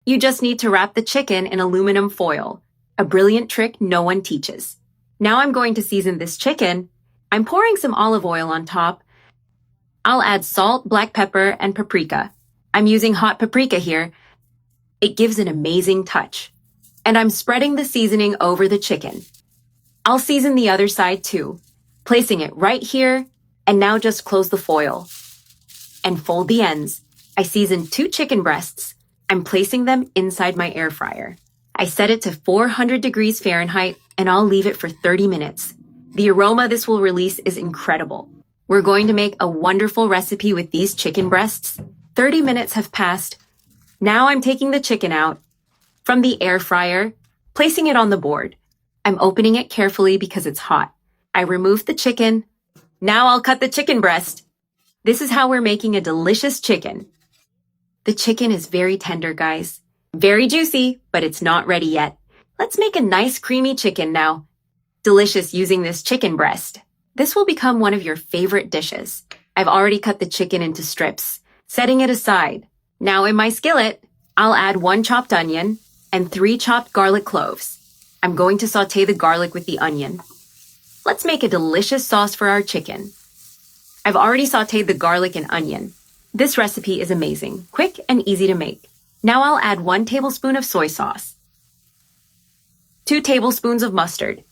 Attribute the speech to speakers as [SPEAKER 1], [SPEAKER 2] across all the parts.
[SPEAKER 1] You just need to wrap the chicken in aluminum foil, a brilliant trick no one teaches. Now I'm going to season this chicken. I'm pouring some olive oil on top. I'll add salt, black pepper, and paprika. I'm using hot paprika here. It gives an amazing touch. And I'm spreading the seasoning over the chicken. I'll season the other side too, placing it right here, and now just close the foil. And fold the ends. I seasoned 2 chicken breasts. I'm placing them inside my air fryer. I set it to 400 degrees Fahrenheit, and I'll leave it for 30 minutes. The aroma this will release is incredible. We're going to make a wonderful recipe with these chicken breasts. 30 minutes have passed. Now I'm taking the chicken out from the air fryer, placing it on the board. I'm opening it carefully because it's hot. I removed the chicken. Now I'll cut the chicken breast. This is how we're making a delicious chicken. The chicken is very tender, guys. Very juicy, but it's not ready yet. Let's make a nice creamy chicken now. Delicious using this chicken breast. This will become one of your favorite dishes. I've already cut the chicken into strips, setting it aside. Now in my skillet, I'll add 1 chopped onion and 3 chopped garlic cloves. I'm going to saute the garlic with the onion. Let's make a delicious sauce for our chicken. I've already sauteed the garlic and onion. This recipe is amazing, quick and easy to make. Now I'll add 1 tablespoon of soy sauce, 2 tablespoons of mustard.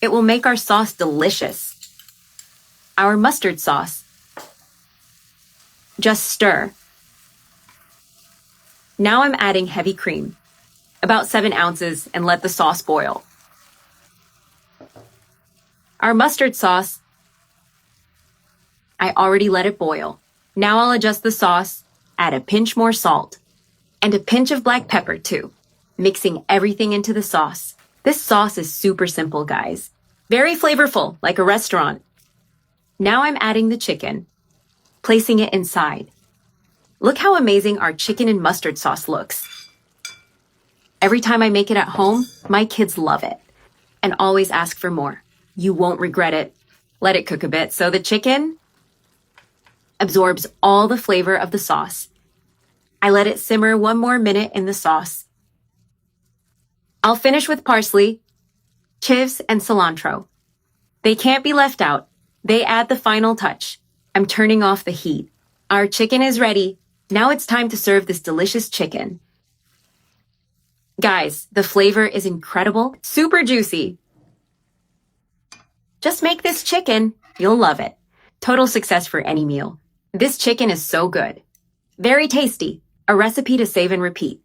[SPEAKER 1] It will make our sauce delicious. Our mustard sauce. Just stir. Now I'm adding heavy cream, about 7 ounces, and let the sauce boil. Our mustard sauce, I already let it boil. Now I'll adjust the sauce, add a pinch more salt, and a pinch of black pepper too, mixing everything into the sauce. This sauce is super simple, guys. Very flavorful, like a restaurant. Now I'm adding the chicken, placing it inside. Look how amazing our chicken and mustard sauce looks. Every time I make it at home, my kids love it and always ask for more. You won't regret it. Let it cook a bit so the chicken absorbs all the flavor of the sauce. I let it simmer 1 more minute in the sauce. I'll finish with parsley, chives, and cilantro. They can't be left out. They add the final touch. I'm turning off the heat. Our chicken is ready. Now it's time to serve this delicious chicken. Guys, the flavor is incredible, super juicy. Just make this chicken. You'll love it. Total success for any meal. This chicken is so good. Very tasty. A recipe to save and repeat.